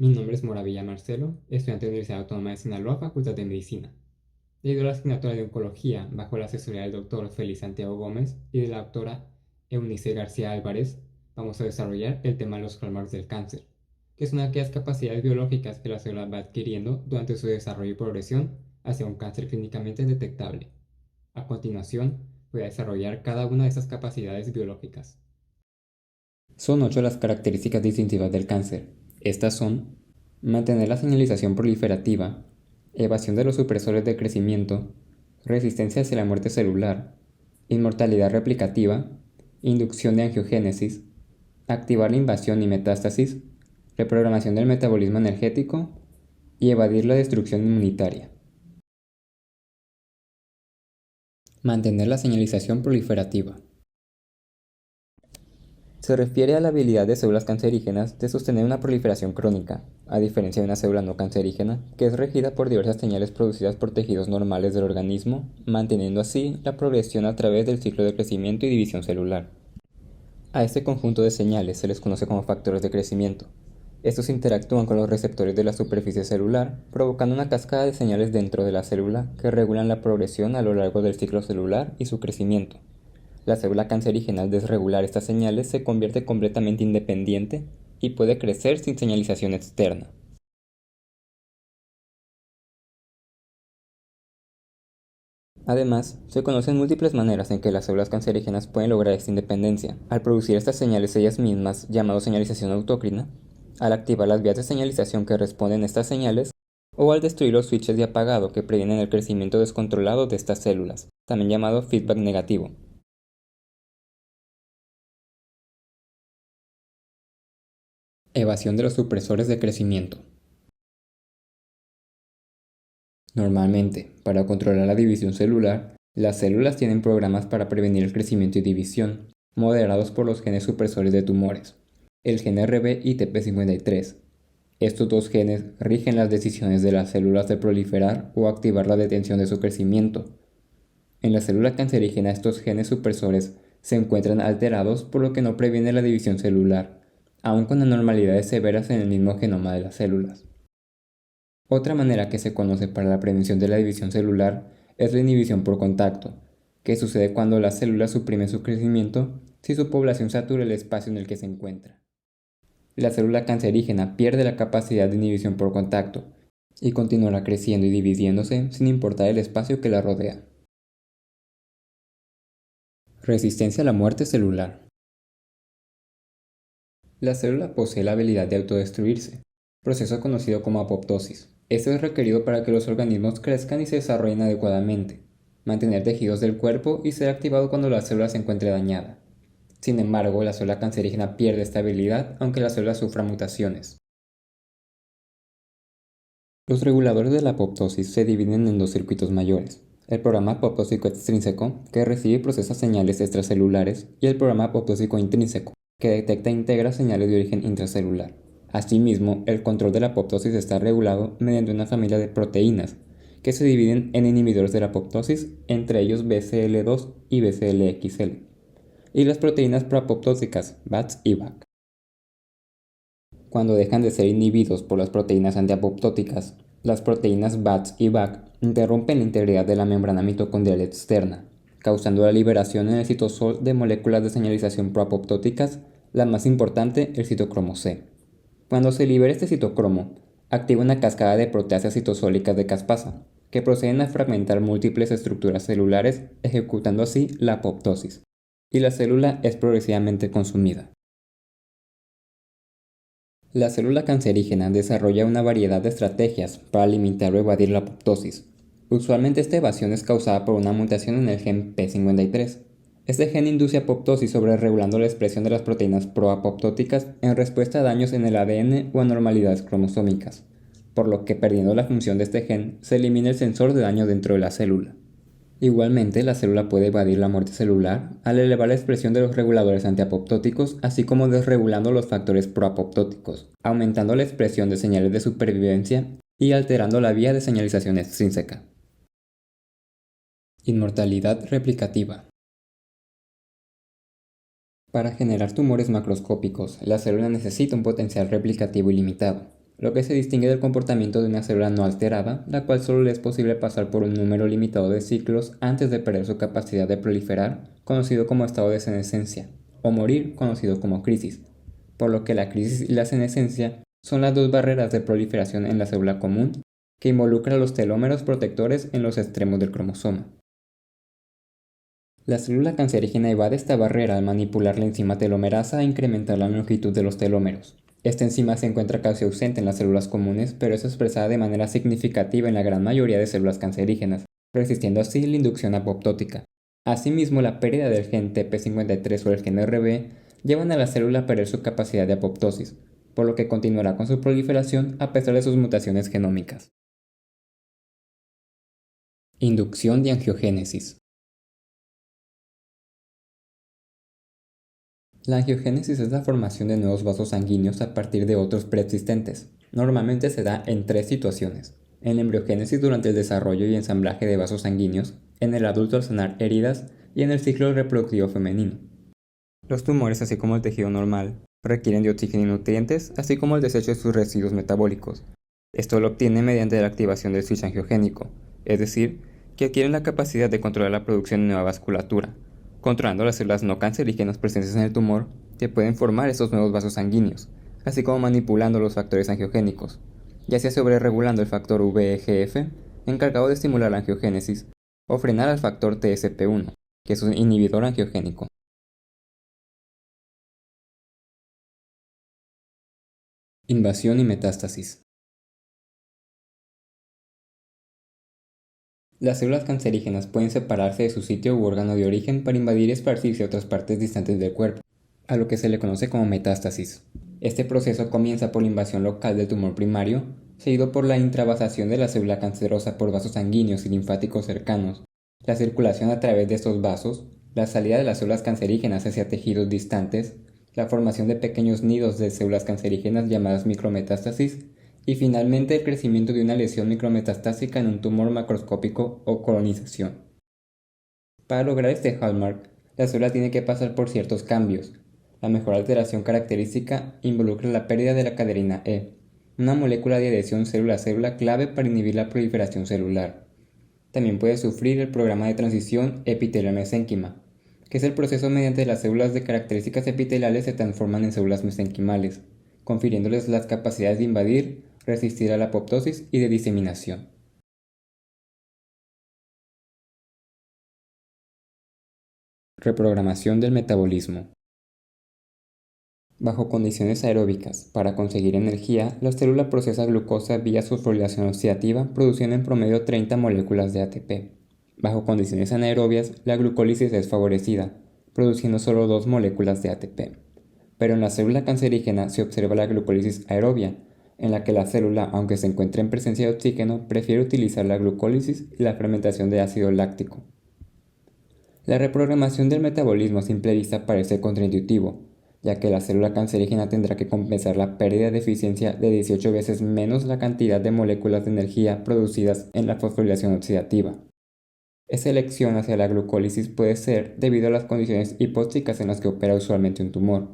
Mi nombre es Moravilla Marcelo, estudiante de la Universidad Autónoma de Sinaloa, Facultad de Medicina. Debido a la asignatura de Oncología, bajo la asesoría del doctor Félix Santiago Gómez y de la doctora Eunice García Álvarez, vamos a desarrollar el tema de los hallmarks del cáncer, que son aquellas capacidades biológicas que la célula va adquiriendo durante su desarrollo y progresión hacia un cáncer clínicamente detectable. A continuación, voy a desarrollar cada una de estas capacidades biológicas. Son 8 las características distintivas del cáncer. Estas son: mantener la señalización proliferativa, evasión de los supresores de crecimiento, resistencia hacia la muerte celular, inmortalidad replicativa, inducción de angiogénesis, activar la invasión y metástasis, reprogramación del metabolismo energético y evadir la destrucción inmunitaria. Mantener la señalización proliferativa. Se refiere a la habilidad de células cancerígenas de sostener una proliferación crónica, a diferencia de una célula no cancerígena, que es regida por diversas señales producidas por tejidos normales del organismo, manteniendo así la progresión a través del ciclo de crecimiento y división celular. A este conjunto de señales se les conoce como factores de crecimiento. Estos interactúan con los receptores de la superficie celular, provocando una cascada de señales dentro de la célula que regulan la progresión a lo largo del ciclo celular y su crecimiento. La célula cancerígena, al desregular estas señales, se convierte completamente independiente y puede crecer sin señalización externa. Además, se conocen múltiples maneras en que las células cancerígenas pueden lograr esta independencia, al producir estas señales ellas mismas, llamado señalización autócrina, al activar las vías de señalización que responden a estas señales, o al destruir los switches de apagado que previenen el crecimiento descontrolado de estas células, también llamado feedback negativo. Evasión de los supresores de crecimiento. Normalmente, para controlar la división celular, las células tienen programas para prevenir el crecimiento y división, moderados por los genes supresores de tumores, el gen RB y TP53. Estos dos genes rigen las decisiones de las células de proliferar o activar la detención de su crecimiento. En la célula cancerígena estos genes supresores se encuentran alterados, por lo que no previene la división celular, aun con anormalidades severas en el mismo genoma de las células. Otra manera que se conoce para la prevención de la división celular es la inhibición por contacto, que sucede cuando las células suprimen su crecimiento si su población satura el espacio en el que se encuentra. La célula cancerígena pierde la capacidad de inhibición por contacto y continuará creciendo y dividiéndose sin importar el espacio que la rodea. Resistencia a la muerte celular. La célula posee la habilidad de autodestruirse, proceso conocido como apoptosis. Esto es requerido para que los organismos crezcan y se desarrollen adecuadamente, mantener tejidos del cuerpo y ser activado cuando la célula se encuentre dañada. Sin embargo, la célula cancerígena pierde esta habilidad aunque la célula sufra mutaciones. Los reguladores de la apoptosis se dividen en dos circuitos mayores: el programa apoptósico extrínseco, que recibe y procesa señales extracelulares, y el programa apoptósico intrínseco, que detecta e integra señales de origen intracelular. Asimismo, el control de la apoptosis está regulado mediante una familia de proteínas, que se dividen en inhibidores de la apoptosis, entre ellos BCL2 y BCLXL, y las proteínas proapoptósicas, BATS y BAC. Cuando dejan de ser inhibidos por las proteínas antiapoptóticas, las proteínas BATS y BAC interrumpen la integridad de la membrana mitocondrial externa, causando la liberación en el citosol de moléculas de señalización proapoptóticas, la más importante, el citocromo C. Cuando se libera este citocromo, activa una cascada de proteasas citosólicas de caspasa, que proceden a fragmentar múltiples estructuras celulares, ejecutando así la apoptosis, y la célula es progresivamente consumida. La célula cancerígena desarrolla una variedad de estrategias para limitar o evadir la apoptosis. Usualmente esta evasión es causada por una mutación en el gen P53. Este gen induce apoptosis sobreregulando la expresión de las proteínas proapoptóticas en respuesta a daños en el ADN o anormalidades cromosómicas, por lo que, perdiendo la función de este gen, se elimina el sensor de daño dentro de la célula. Igualmente, la célula puede evadir la muerte celular al elevar la expresión de los reguladores antiapoptóticos, así como desregulando los factores proapoptóticos, aumentando la expresión de señales de supervivencia y alterando la vía de señalización extrínseca. Inmortalidad replicativa. Para generar tumores macroscópicos, la célula necesita un potencial replicativo ilimitado. lo que se distingue del comportamiento de una célula no alterada, la cual solo le es posible pasar por un número limitado de ciclos antes de perder su capacidad de proliferar, conocido como estado de senescencia, o morir, conocido como crisis, por lo que la crisis y la senescencia son las dos barreras de proliferación en la célula común que involucran los telómeros protectores en los extremos del cromosoma. La célula cancerígena evade esta barrera al manipular la enzima telomerasa e incrementar la longitud de los telómeros. Esta enzima se encuentra casi ausente en las células comunes, pero es expresada de manera significativa en la gran mayoría de células cancerígenas, resistiendo así la inducción apoptótica. Asimismo, la pérdida del gen TP53 o el gen RB llevan a la célula a perder su capacidad de apoptosis, por lo que continuará con su proliferación a pesar de sus mutaciones genómicas. Inducción de angiogénesis. La angiogénesis es la formación de nuevos vasos sanguíneos a partir de otros preexistentes. Normalmente se da en tres situaciones: en la embriogénesis durante el desarrollo y ensamblaje de vasos sanguíneos, en el adulto al sanar heridas y en el ciclo reproductivo femenino. Los tumores, así como el tejido normal, requieren de oxígeno y nutrientes, así como el desecho de sus residuos metabólicos. Esto lo obtienen mediante la activación del switch angiogénico, es decir, que adquieren la capacidad de controlar la producción de nueva vasculatura, controlando las células no cancerígenas presentes en el tumor que pueden formar estos nuevos vasos sanguíneos, así como manipulando los factores angiogénicos, ya sea sobreregulando el factor VEGF, encargado de estimular la angiogénesis, o frenar al factor TSP1, que es un inhibidor angiogénico. Invasión y metástasis. Las células cancerígenas pueden separarse de su sitio u órgano de origen para invadir y esparcirse a otras partes distantes del cuerpo, a lo que se le conoce como metástasis. Este proceso comienza por la invasión local del tumor primario, seguido por la intravasación de la célula cancerosa por vasos sanguíneos y linfáticos cercanos, la circulación a través de estos vasos, la salida de las células cancerígenas hacia tejidos distantes, la formación de pequeños nidos de células cancerígenas llamadas micrometástasis, y finalmente el crecimiento de una lesión micrometastásica en un tumor macroscópico o colonización. Para lograr este hallmark, la célula tiene que pasar por ciertos cambios. La mejor alteración característica involucra la pérdida de la caderina E, una molécula de adhesión célula-célula clave para inhibir la proliferación celular. También puede sufrir el programa de transición epitelio-mesénquima, que es el proceso mediante las células de características epiteliales se transforman en células mesenquimales, confiriéndoles las capacidades de invadir, resistir a la apoptosis y de diseminación. Reprogramación del metabolismo. Bajo condiciones aeróbicas, para conseguir energía, la célula procesa glucosa vía fosforilación oxidativa, produciendo en promedio 30 moléculas de ATP. Bajo condiciones anaerobias, la glucólisis es favorecida, produciendo solo 2 moléculas de ATP. Pero en la célula cancerígena se observa la glucólisis aerobia, en la que la célula, aunque se encuentre en presencia de oxígeno, prefiere utilizar la glucólisis y la fermentación de ácido láctico. La reprogramación del metabolismo a simple vista parece contraintuitivo, ya que la célula cancerígena tendrá que compensar la pérdida de eficiencia de 18 veces menos la cantidad de moléculas de energía producidas en la fosforilación oxidativa. Esa elección hacia la glucólisis puede ser debido a las condiciones hipóxicas en las que opera usualmente un tumor,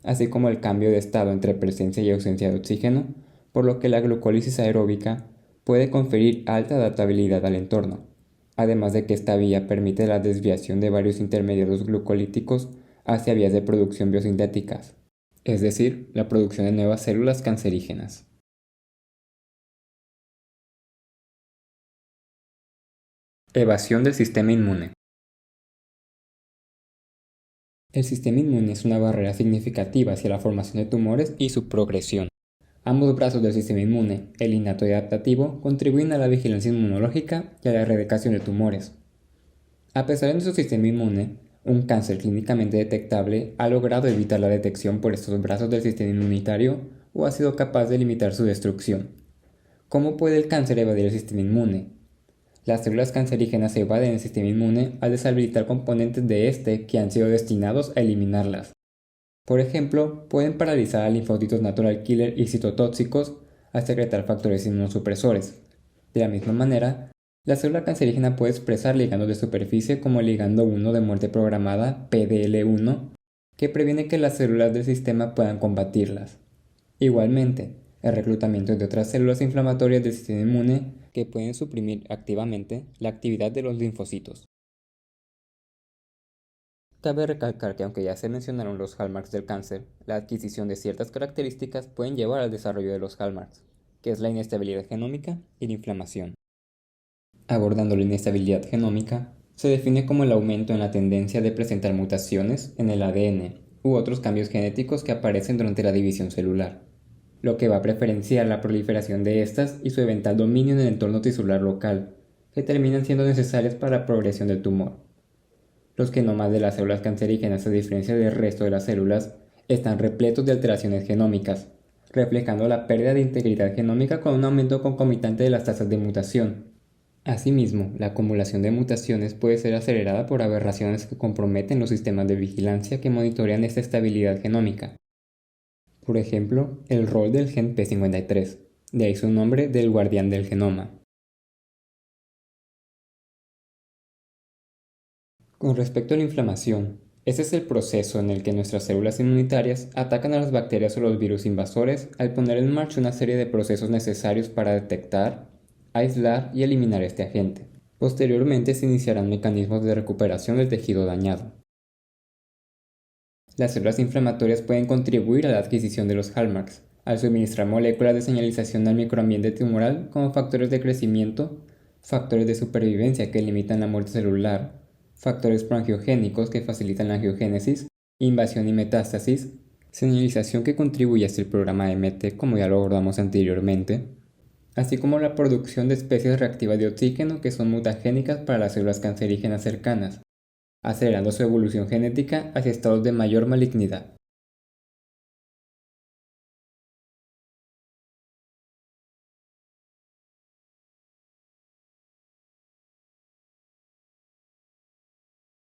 así como el cambio de estado entre presencia y ausencia de oxígeno, por lo que la glucólisis aeróbica puede conferir alta adaptabilidad al entorno, además de que esta vía permite la desviación de varios intermediarios glucolíticos hacia vías de producción biosintéticas, es decir, la producción de nuevas células cancerígenas. Evasión del sistema inmune. El sistema inmune es una barrera significativa hacia la formación de tumores y su progresión. Ambos brazos del sistema inmune, el innato y adaptativo, contribuyen a la vigilancia inmunológica y a la erradicación de tumores. A pesar de nuestro sistema inmune, un cáncer clínicamente detectable ha logrado evitar la detección por estos brazos del sistema inmunitario o ha sido capaz de limitar su destrucción. ¿Cómo puede el cáncer evadir el sistema inmune? Las células cancerígenas evaden el sistema inmune al deshabilitar componentes de este que han sido destinados a eliminarlas. Por ejemplo, pueden paralizar a linfocitos natural killer y citotóxicos al secretar factores inmunosupresores. De la misma manera, la célula cancerígena puede expresar ligandos de superficie como el ligando 1 de muerte programada PDL1, que previene que las células del sistema puedan combatirlas. Igualmente, el reclutamiento de otras células inflamatorias del sistema inmune que pueden suprimir activamente la actividad de los linfocitos. Cabe recalcar que aunque ya se mencionaron los hallmarks del cáncer, la adquisición de ciertas características pueden llevar al desarrollo de los hallmarks, que es la inestabilidad genómica y la inflamación. Abordando la inestabilidad genómica, se define como el aumento en la tendencia de presentar mutaciones en el ADN u otros cambios genéticos que aparecen durante la división celular, lo que va a preferenciar la proliferación de estas y su eventual dominio en el entorno tisular local, que terminan siendo necesarias para la progresión del tumor. Los genomas de las células cancerígenas, a diferencia del resto de las células, están repletos de alteraciones genómicas, reflejando la pérdida de integridad genómica con un aumento concomitante de las tasas de mutación. Asimismo, la acumulación de mutaciones puede ser acelerada por aberraciones que comprometen los sistemas de vigilancia que monitorean esta estabilidad genómica. Por ejemplo, el rol del gen P53, de ahí su nombre del guardián del genoma. Con respecto a la inflamación, ese es el proceso en el que nuestras células inmunitarias atacan a las bacterias o los virus invasores al poner en marcha una serie de procesos necesarios para detectar, aislar y eliminar este agente. Posteriormente se iniciarán mecanismos de recuperación del tejido dañado. Las células inflamatorias pueden contribuir a la adquisición de los hallmarks, al suministrar moléculas de señalización al microambiente tumoral como factores de crecimiento, factores de supervivencia que limitan la muerte celular, factores proangiogénicos que facilitan la angiogénesis, invasión y metástasis, señalización que contribuye hacia el programa MT como ya lo abordamos anteriormente, así como la producción de especies reactivas de oxígeno que son mutagénicas para las células cancerígenas cercanas, acelerando su evolución genética hacia estados de mayor malignidad.